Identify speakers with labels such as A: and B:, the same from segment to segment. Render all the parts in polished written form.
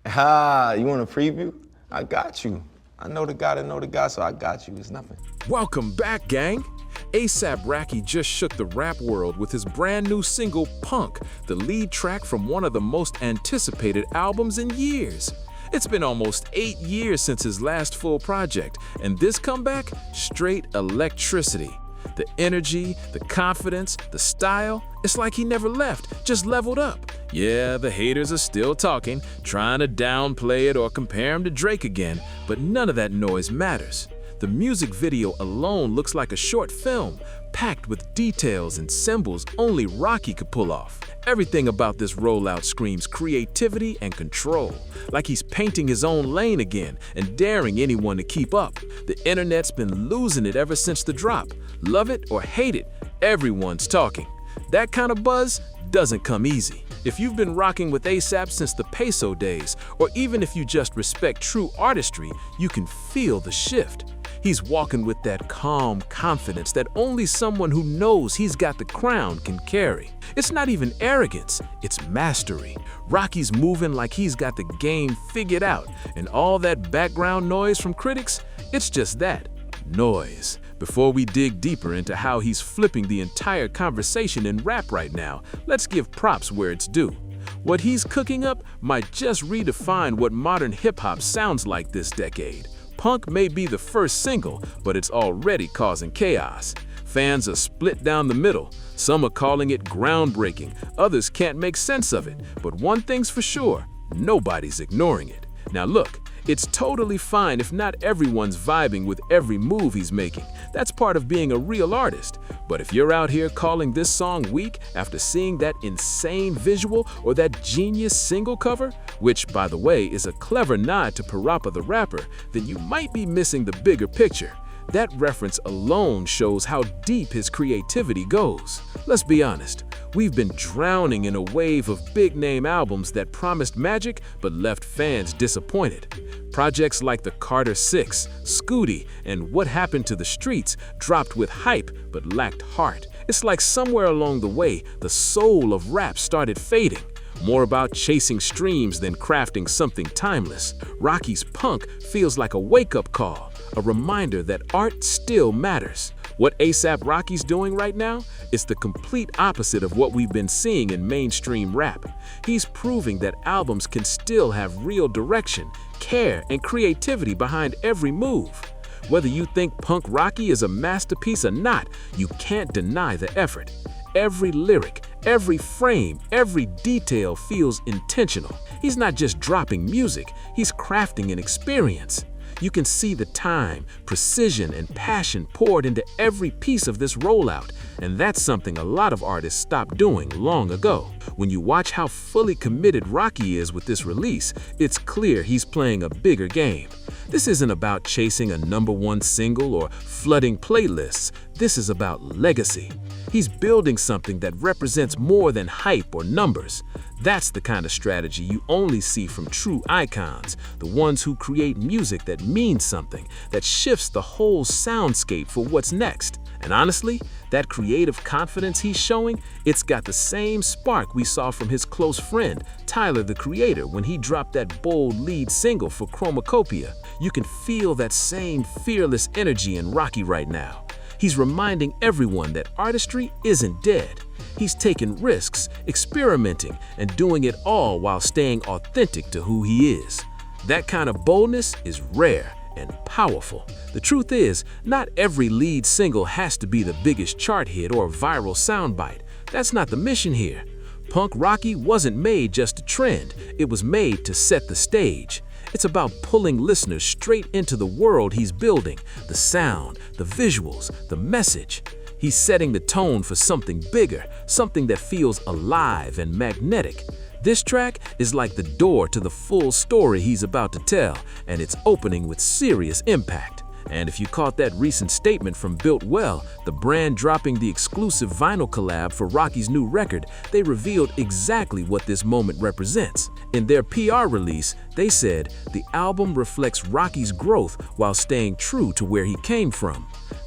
A: Ah, you want a preview? I got you. I know the guy, so I got you. It's nothing.
B: Welcome back, gang! A$AP Rocky just shook the rap world with his brand new single, Punk, the lead track from one of the most anticipated albums in years. It's been almost 8 years since his last full project, and this comeback, straight electricity. The energy, the confidence, the style, it's like he never left, just leveled up. Yeah, the haters are still talking, trying to downplay it or compare him to Drake again, but none of that noise matters. The music video alone looks like a short film, packed with details and symbols only Rocky could pull off. Everything about this rollout screams creativity and control, like he's painting his own lane again and daring anyone to keep up. The internet's been losing it ever since the drop. Love it or hate it, everyone's talking. That kind of buzz doesn't come easy. If you've been rocking with A$AP since the Peso days, or even if you just respect true artistry, you can feel the shift. He's walking with that calm confidence that only someone who knows he's got the crown can carry. It's not even arrogance, it's mastery. Rocky's moving like he's got the game figured out, and all that background noise from critics, it's just that, noise. Before we dig deeper into how he's flipping the entire conversation in rap right now, let's give props where it's due. What he's cooking up might just redefine what modern hip-hop sounds like this decade. Punk may be the first single, but it's already causing chaos. Fans are split down the middle. Some are calling it groundbreaking, others can't make sense of it. But one thing's for sure, nobody's ignoring it. Now look, it's totally fine if not everyone's vibing with every move he's making. That's part of being a real artist. But if you're out here calling this song weak after seeing that insane visual or that genius single cover, which, by the way, is a clever nod to Parappa the Rapper, then you might be missing the bigger picture. That reference alone shows how deep his creativity goes. Let's be honest, we've been drowning in a wave of big-name albums that promised magic but left fans disappointed. Projects like the Carter 6, Scooty, and What Happened to the Streets dropped with hype but lacked heart. It's like somewhere along the way, the soul of rap started fading. More about chasing streams than crafting something timeless. Rocky's Punk feels like a wake-up call, a reminder that art still matters. What A$AP Rocky's doing right now is the complete opposite of what we've been seeing in mainstream rap. He's proving that albums can still have real direction, care, and creativity behind every move. Whether you think Punk Rocky is a masterpiece or not, you can't deny the effort. Every lyric, every frame, every detail feels intentional. He's not just dropping music, he's crafting an experience. You can see the time, precision, and passion poured into every piece of this rollout, and that's something a lot of artists stopped doing long ago. When you watch how fully committed Rocky is with this release, it's clear he's playing a bigger game. This isn't about chasing a #1 single or flooding playlists. This is about legacy. He's building something that represents more than hype or numbers. That's the kind of strategy you only see from true icons, the ones who create music that means something, that shifts the whole soundscape for what's next. And honestly, that creative confidence he's showing, it's got the same spark we saw from his close friend, Tyler the Creator, when he dropped that bold lead single for Chromacopia. You can feel that same fearless energy in Rocky right now. He's reminding everyone that artistry isn't dead. He's taking risks, experimenting, and doing it all while staying authentic to who he is. That kind of boldness is rare and powerful. The truth is, not every lead single has to be the biggest chart hit or viral soundbite. That's not the mission here. Punk Rocky wasn't made just to trend, it was made to set the stage. It's about pulling listeners straight into the world he's building, the sound, the visuals, the message. He's setting the tone for something bigger, something that feels alive and magnetic. This track is like the door to the full story he's about to tell, and it's opening with serious impact. And if you caught that recent statement from Built Well, the brand dropping the exclusive vinyl collab for Rocky's new record, they revealed exactly what this moment represents. In their PR release, they said, "The album reflects Rocky's growth while staying true to where he came from."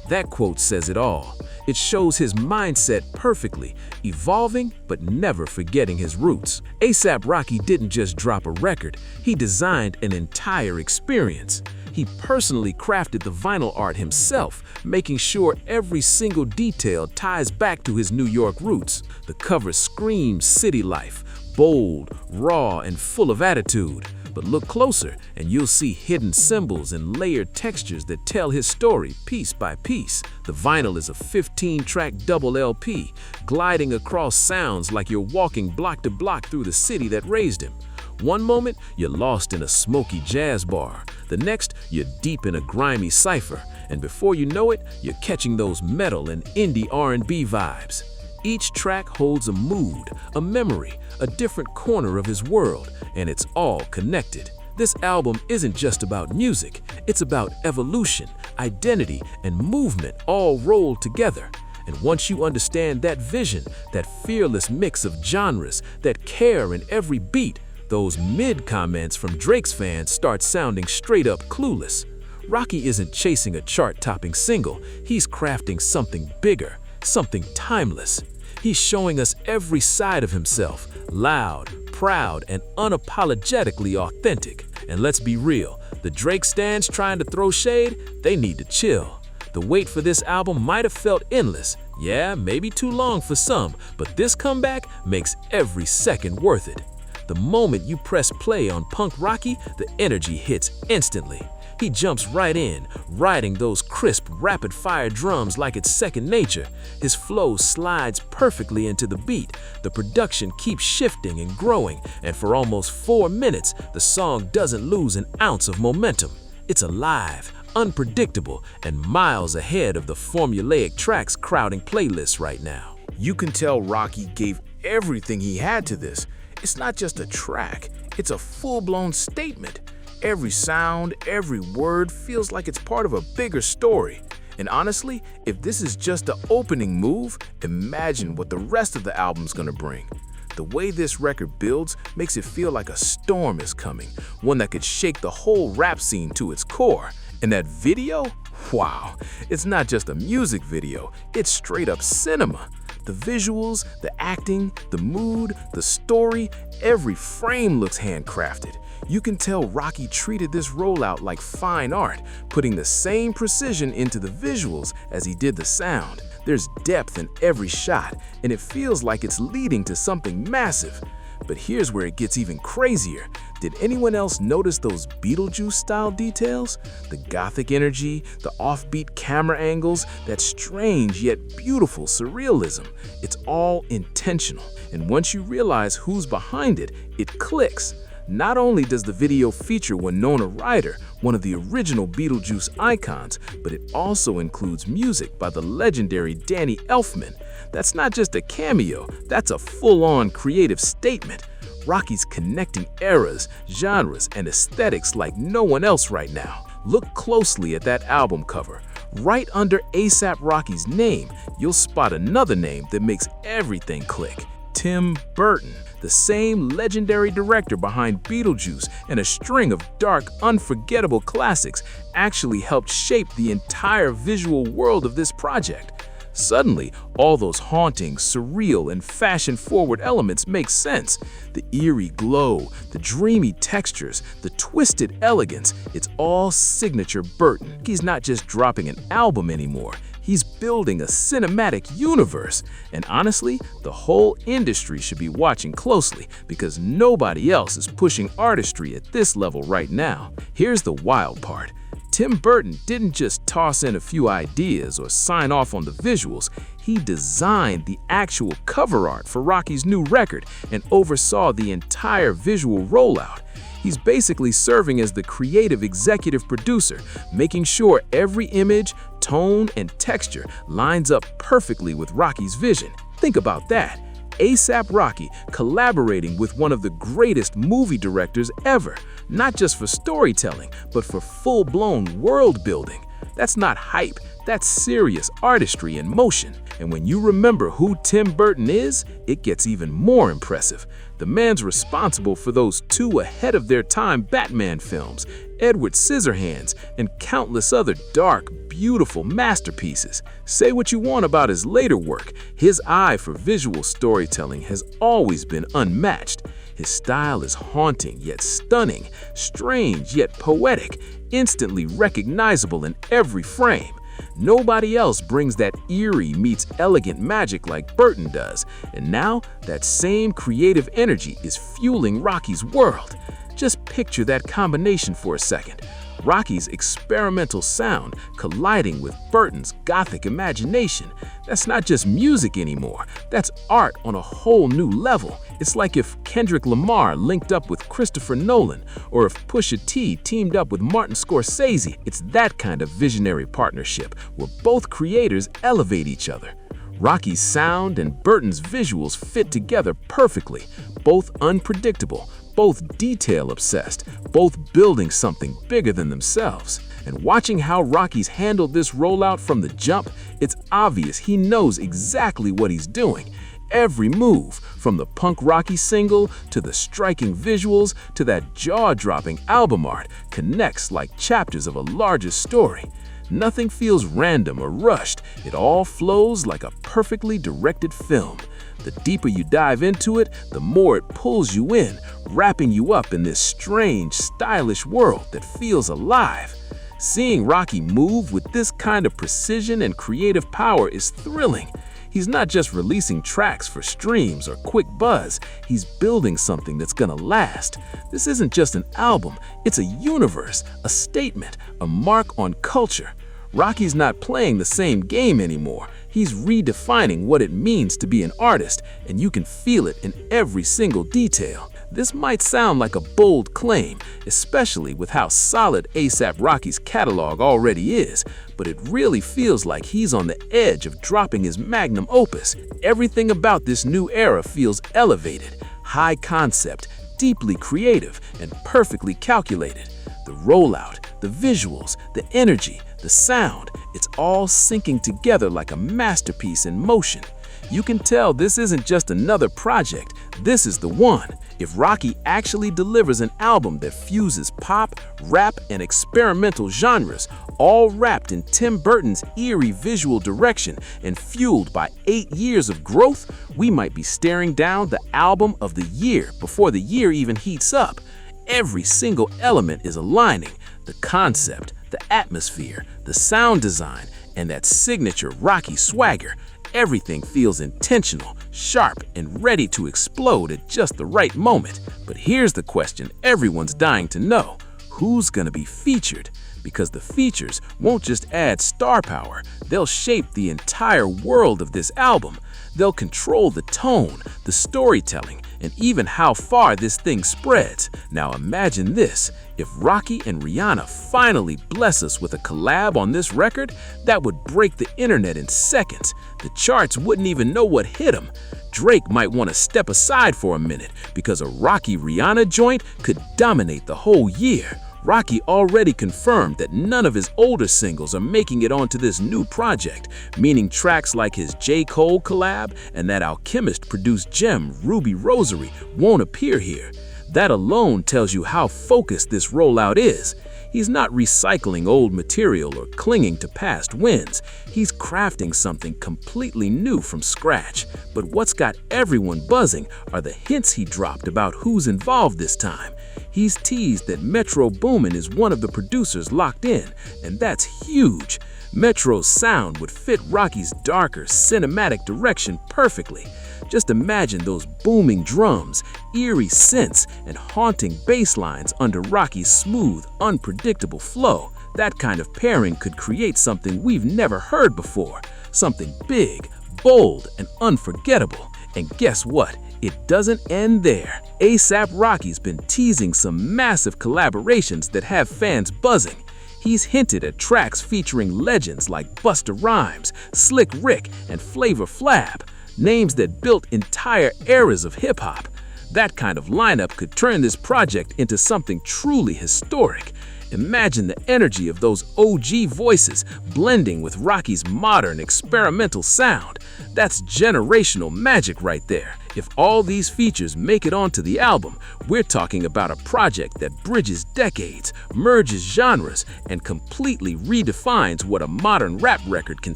B: That quote says it all. It shows his mindset perfectly, evolving but never forgetting his roots. A$AP Rocky didn't just drop a record, he designed an entire experience. He personally crafted the vinyl art himself, making sure every single detail ties back to his New York roots. The cover screams city life, bold, raw, and full of attitude. But look closer and you'll see hidden symbols and layered textures that tell his story piece by piece. The vinyl is a 15-track double LP, gliding across sounds like you're walking block to block through the city that raised him. One moment, you're lost in a smoky jazz bar. The next, you're deep in a grimy cypher. And before you know it, you're catching those metal and indie R&B vibes. Each track holds a mood, a memory, a different corner of his world, and it's all connected. This album isn't just about music, it's about evolution, identity, and movement all rolled together. And once you understand that vision, that fearless mix of genres, that care in every beat, those mid-comments from Drake's fans start sounding straight up clueless. Rocky isn't chasing a chart-topping single, he's crafting something bigger, something timeless. He's showing us every side of himself, loud, proud, and unapologetically authentic. And let's be real, the Drake stans trying to throw shade, they need to chill. The wait for this album might have felt endless. Yeah, maybe too long for some, but this comeback makes every second worth it. The moment you press play on Punk Rocky, the energy hits instantly. He jumps right in, riding those crisp, rapid-fire drums like it's second nature. His flow slides perfectly into the beat. The production keeps shifting and growing, and for almost 4 minutes, the song doesn't lose an ounce of momentum. It's alive, unpredictable, and miles ahead of the formulaic tracks crowding playlists right now.
C: You can tell Rocky gave everything he had to this. It's not just a track, it's a full-blown statement. Every sound, every word feels like it's part of a bigger story. And honestly, if this is just the opening move, imagine what the rest of the album's gonna bring. The way this record builds makes it feel like a storm is coming, one that could shake the whole rap scene to its core. And that video? Wow, it's not just a music video, it's straight up cinema. The visuals, the acting, the mood, the story, every frame looks handcrafted. You can tell Rocky treated this rollout like fine art, putting the same precision into the visuals as he did the sound. There's depth in every shot, and it feels like it's leading to something massive. But here's where it gets even crazier. Did anyone else notice those Beetlejuice-style details? The gothic energy, the offbeat camera angles, that strange yet beautiful surrealism. It's all intentional, and once you realize who's behind it, it clicks. Not only does the video feature Winona Ryder, one of the original Beetlejuice icons, but it also includes music by the legendary Danny Elfman. That's not just a cameo, that's a full-on creative statement. Rocky's connecting eras, genres, and aesthetics like no one else right now. Look closely at that album cover. Right under A$AP Rocky's name, you'll spot another name that makes everything click. Tim Burton, the same legendary director behind Beetlejuice and a string of dark, unforgettable classics, actually helped shape the entire visual world of this project. Suddenly, all those haunting, surreal, and fashion-forward elements make sense. The eerie glow, the dreamy textures, the twisted elegance, it's all signature Burton. He's not just dropping an album anymore. He's building a cinematic universe. And honestly, the whole industry should be watching closely because nobody else is pushing artistry at this level right now. Here's the wild part. Tim Burton didn't just toss in a few ideas or sign off on the visuals. He designed the actual cover art for Rocky's new record and oversaw the entire visual rollout. He's basically serving as the creative executive producer, making sure every image, tone, and texture lines up perfectly with Rocky's vision. Think about that. A$AP Rocky collaborating with one of the greatest movie directors ever, not just for storytelling, but for full-blown world building. That's not hype, that's serious artistry in motion. And when you remember who Tim Burton is, it gets even more impressive. The man's responsible for those two ahead-of-their-time Batman films, Edward Scissorhands, and countless other dark, beautiful masterpieces. Say what you want about his later work, his eye for visual storytelling has always been unmatched. His style is haunting yet stunning, strange yet poetic, instantly recognizable in every frame. Nobody else brings that eerie meets elegant magic like Burton does, and now that same creative energy is fueling Rocky's world. Just picture that combination for a second. Rocky's experimental sound colliding with Burton's gothic imagination. That's not just music anymore, that's art on a whole new level. It's like if Kendrick Lamar linked up with Christopher Nolan, or if Pusha T teamed up with Martin Scorsese. It's that kind of visionary partnership where both creators elevate each other. Rocky's sound and Burton's visuals fit together perfectly, both unpredictable, both detail-obsessed, both building something bigger than themselves. And watching how Rocky's handled this rollout from the jump, it's obvious he knows exactly what he's doing. Every move, from the punk Rocky single to the striking visuals to that jaw-dropping album art, connects like chapters of a larger story. Nothing feels random or rushed. It all flows like a perfectly directed film. The deeper you dive into it, the more it pulls you in, wrapping you up in this strange, stylish world that feels alive. Seeing Rocky move with this kind of precision and creative power is thrilling. He's not just releasing tracks for streams or quick buzz, he's building something that's gonna last. This isn't just an album, it's a universe, a statement, a mark on culture. Rocky's not playing the same game anymore. He's redefining what it means to be an artist, and you can feel it in every single detail. This might sound like a bold claim, especially with how solid A$AP Rocky's catalog already is, but it really feels like he's on the edge of dropping his magnum opus. Everything about this new era feels elevated, high concept, deeply creative, and perfectly calculated. The rollout, the visuals, the energy, the sound, it's all syncing together like a masterpiece in motion. You can tell this isn't just another project, this is the one. If Rocky actually delivers an album that fuses pop, rap, and experimental genres, all wrapped in Tim Burton's eerie visual direction and fueled by 8 years of growth, we might be staring down the album of the year before the year even heats up. Every single element is aligning: the concept, the atmosphere, the sound design, and that signature Rocky swagger. Everything feels intentional, sharp, and ready to explode at just the right moment. But here's the question everyone's dying to know: who's gonna be featured? Because the features won't just add star power, they'll shape the entire world of this album. They'll control the tone, the storytelling, and even how far this thing spreads. Now imagine this: if Rocky and Rihanna finally bless us with a collab on this record, that would break the internet in seconds. The charts wouldn't even know what hit them. Drake might want to step aside for a minute because a Rocky-Rihanna joint could dominate the whole year. Rocky already confirmed that none of his older singles are making it onto this new project, meaning tracks like his J. Cole collab and that Alchemist-produced gem Ruby Rosary won't appear here. That alone tells you how focused this rollout is. He's not recycling old material or clinging to past wins. He's crafting something completely new from scratch. But what's got everyone buzzing are the hints he dropped about who's involved this time. He's teased that Metro Boomin is one of the producers locked in, and that's huge. Metro's sound would fit Rocky's darker, cinematic direction perfectly. Just imagine those booming drums, eerie synths, and haunting bass lines under Rocky's smooth, unpredictable flow. That kind of pairing could create something we've never heard before. Something big, bold, and unforgettable. And guess what? It doesn't end there. A$AP Rocky's been teasing some massive collaborations that have fans buzzing. He's hinted at tracks featuring legends like Busta Rhymes, Slick Rick, and Flavor Flav, names that built entire eras of hip-hop.
B: That kind of lineup could turn this project into something truly historic. Imagine the energy of those OG voices blending with Rocky's modern experimental sound. That's generational magic right there. If all these features make it onto the album, we're talking about a project that bridges decades, merges genres, and completely redefines what a modern rap record can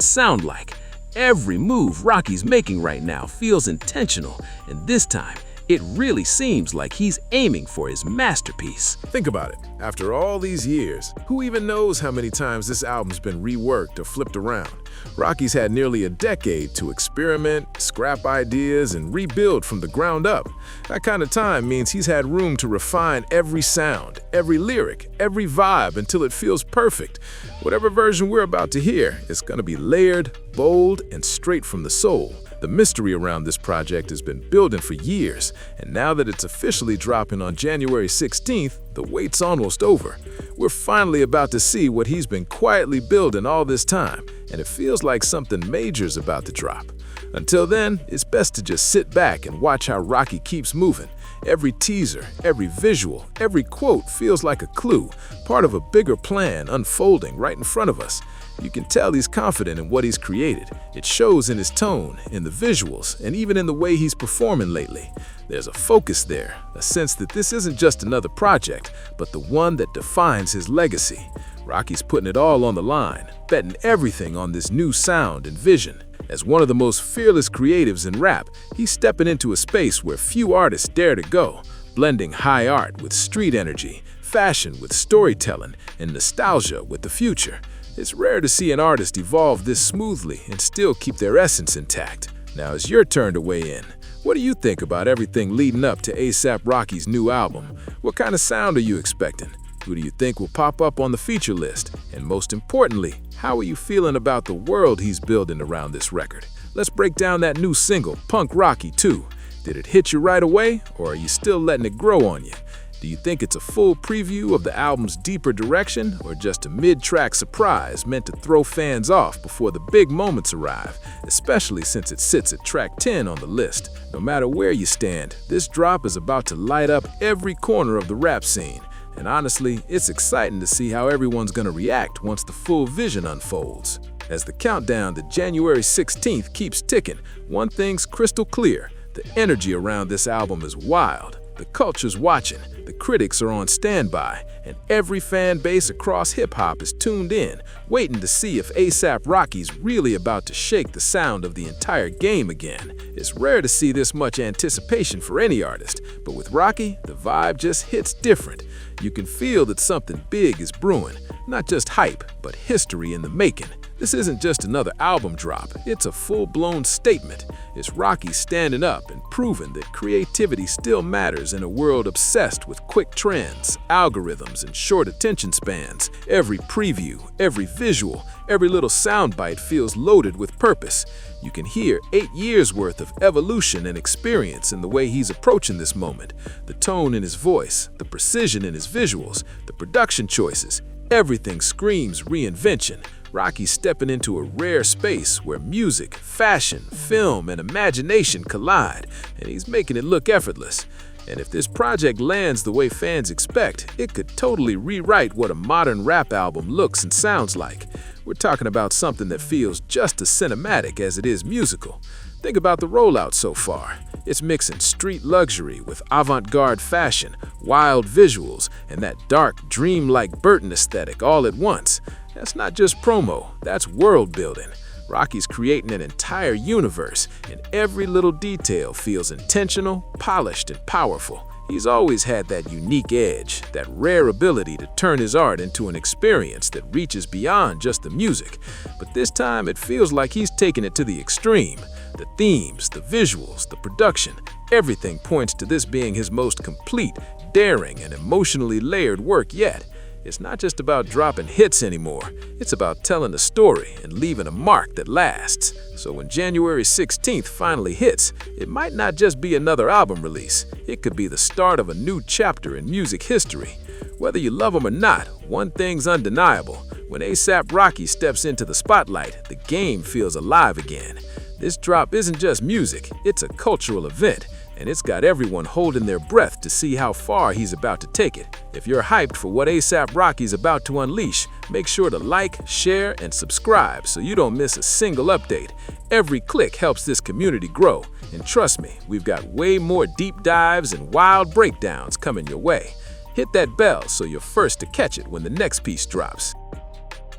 B: sound like. Every move Rocky's making right now feels intentional, and this time, it really seems like he's aiming for his masterpiece.
C: Think about it. After all these years, who even knows how many times this album's been reworked or flipped around? Rocky's had nearly a decade to experiment, scrap ideas, and rebuild from the ground up. That kind of time means he's had room to refine every sound, every lyric, every vibe until it feels perfect. Whatever version we're about to hear is going to be layered, bold, and straight from the soul. The mystery around this project has been building for years, and now that it's officially dropping on January 16th, the wait's almost over. We're finally about to see what he's been quietly building all this time, and it feels like something major's about to drop. Until then, it's best to just sit back and watch how Rocky keeps moving. Every teaser, every visual, every quote feels like a clue, part of a bigger plan unfolding right in front of us. You can tell he's confident in what he's created. It shows in his tone, in the visuals, and even in the way he's performing lately. There's a focus there, a sense that this isn't just another project, but the one that defines his legacy. Rocky's putting it all on the line, betting everything on this new sound and vision. As one of the most fearless creatives in rap, he's stepping into a space where few artists dare to go, blending high art with street energy, fashion with storytelling, and nostalgia with the future. It's rare to see an artist evolve this smoothly and still keep their essence intact. Now it's your turn to weigh in. What do you think about everything leading up to A$AP Rocky's new album? What kind of sound are you expecting? Who do you think will pop up on the feature list? And most importantly, how are you feeling about the world he's building around this record? Let's break down that new single, Punk Rocky 2. Did it hit you right away, or are you still letting it grow on you? Do you think it's a full preview of the album's deeper direction, or just a mid-track surprise meant to throw fans off before the big moments arrive, especially since it sits at track 10 on the list? No matter where you stand, this drop is about to light up every corner of the rap scene. And honestly, it's exciting to see how everyone's gonna react once the full vision unfolds. As the countdown to January 16th keeps ticking, one thing's crystal clear: the energy around this album is wild. The culture's watching, the critics are on standby, and every fan base across hip-hop is tuned in, waiting to see if A$AP Rocky's really about to shake the sound of the entire game again. It's rare to see this much anticipation for any artist, but with Rocky, the vibe just hits different. You can feel that something big is brewing, not just hype, but history in the making. This isn't just another album drop, it's a full-blown statement. It's Rocky standing up and proving that creativity still matters in a world obsessed with quick trends, algorithms, and short attention spans. Every preview, every visual, every little soundbite feels loaded with purpose. You can hear 8 years' worth of evolution and experience in the way he's approaching this moment. The tone in his voice, the precision in his visuals, the production choices, everything screams reinvention. Rocky's stepping into a rare space where music, fashion, film, and imagination collide, and he's making it look effortless. And if this project lands the way fans expect, it could totally rewrite what a modern rap album looks and sounds like. We're talking about something that feels just as cinematic as it is musical. Think about the rollout so far. It's mixing street luxury with avant-garde fashion, wild visuals, and that dark, dreamlike Burton aesthetic all at once. That's not just promo, that's world building. Rocky's creating an entire universe, and every little detail feels intentional, polished, and powerful. He's always had that unique edge, that rare ability to turn his art into an experience that reaches beyond just the music. But this time it feels like he's taken it to the extreme. The themes, the visuals, the production, everything points to this being his most complete, daring, and emotionally layered work yet. It's not just about dropping hits anymore, it's about telling a story and leaving a mark that lasts. So when January 16th finally hits, it might not just be another album release, it could be the start of a new chapter in music history. Whether you love him or not, one thing's undeniable: when A$AP Rocky steps into the spotlight, the game feels alive again. This drop isn't just music, it's a cultural event.
B: and it's got everyone holding their breath to see how far he's about to take it. If you're hyped for what ASAP Rocky's about to unleash, make sure to like, share, and subscribe so you don't miss a single update. Every click helps this community grow, and trust me, we've got way more deep dives and wild breakdowns coming your way. Hit that bell so you're first to catch it when the next piece drops.